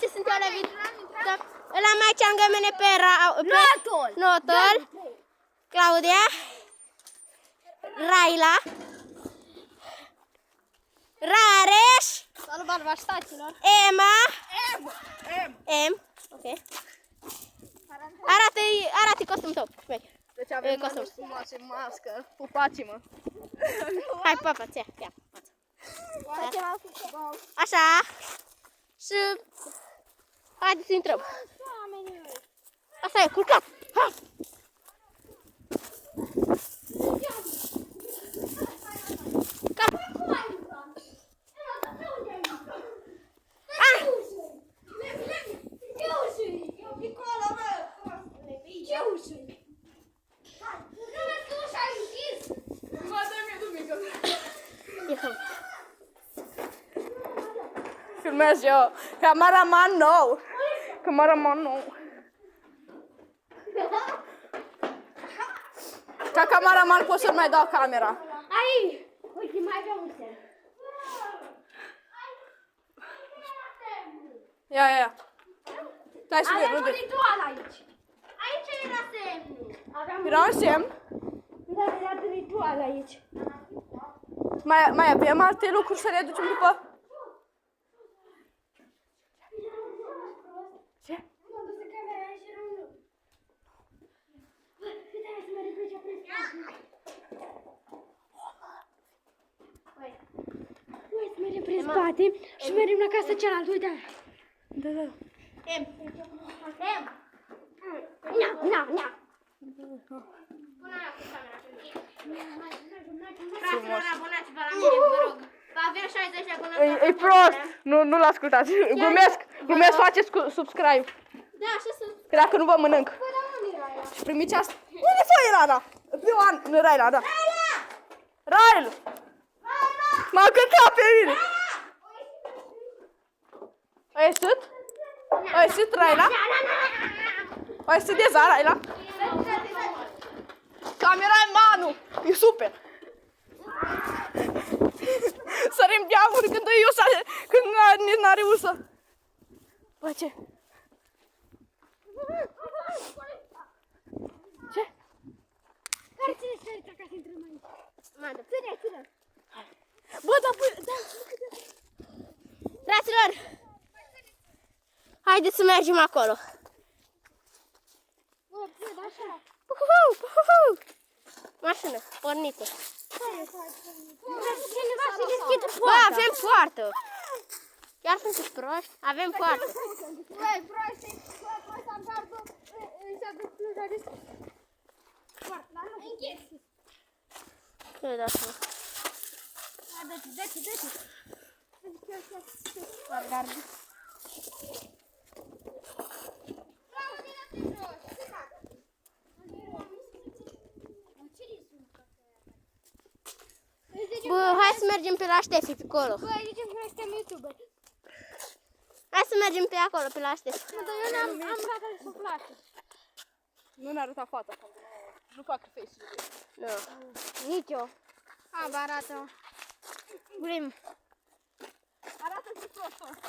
și sunt eu Levit. Ăla mai ce lângă mine pe Notul. Claudia. Raila. Rareș. Salut, barbaștaților. Emma. M. Ok. Arată-i costumul tău. Deci avem mănuși frumoase, mască. Pupați-mă. Hai, papați, ia. Așa. Și... Haideți să intrăm. Asta e, culcat. Hai. Filmez eu. Cameraman nou. Ca cameraman pot să-mi mai dau camera. Ai! Uite, mai avea un semn. Ia. Stai să vedem, Avem un ritual aici. Aici era semnul. Era un semn. Da, era un ritual aici. Mai avem alte lucruri să le ducem după? Ce? Hai să mergem prin spate și mergem la casa cealaltă, uite. Da. Nia. Pune aia cu camera. Fraților, abonați-vă la mine, vă rog. Avem 60 de abonați. E prost! Nu-l ascultați. Glumesc, faceți subscribe. Da, așa să... Că dacă nu vă mănânc. Și primiți asta. Unde foi Rana? Ioan, nu Raila, da. Rail! M-a cântat pe mine. Ai ieșit? Ai ieșit, Raila? Ai ieșit de Zara, Raila? Camera e Manu. E super. Sărim geamuri când e ușa, când nici n-are ușă. Bă, ce? Ce? Care ține sărița ca să intrăm aici? Ține. Bă, da. Fraților, haideți să mergem acolo. Mașină, pornită. Bă, avem poartă. Chiar sunteți proști? Avem poartă. Băi, proști, am gardul, înseamnă pluja de poartă, dar nu închis. Ce dați, mă? Dă-te. Gardul. Bă, hai să mergem pe la Ștefi, pe acolo. Bă, zicem că noi suntem YouTuber. Hai să mergem pe acolo, pe la Ștefi. Mă, dar eu am ratat să place. Nu ne arăta fata. Nu fac face-uri. Nu. Nici eu. Arată. Grim. Arată și prostul ăsta.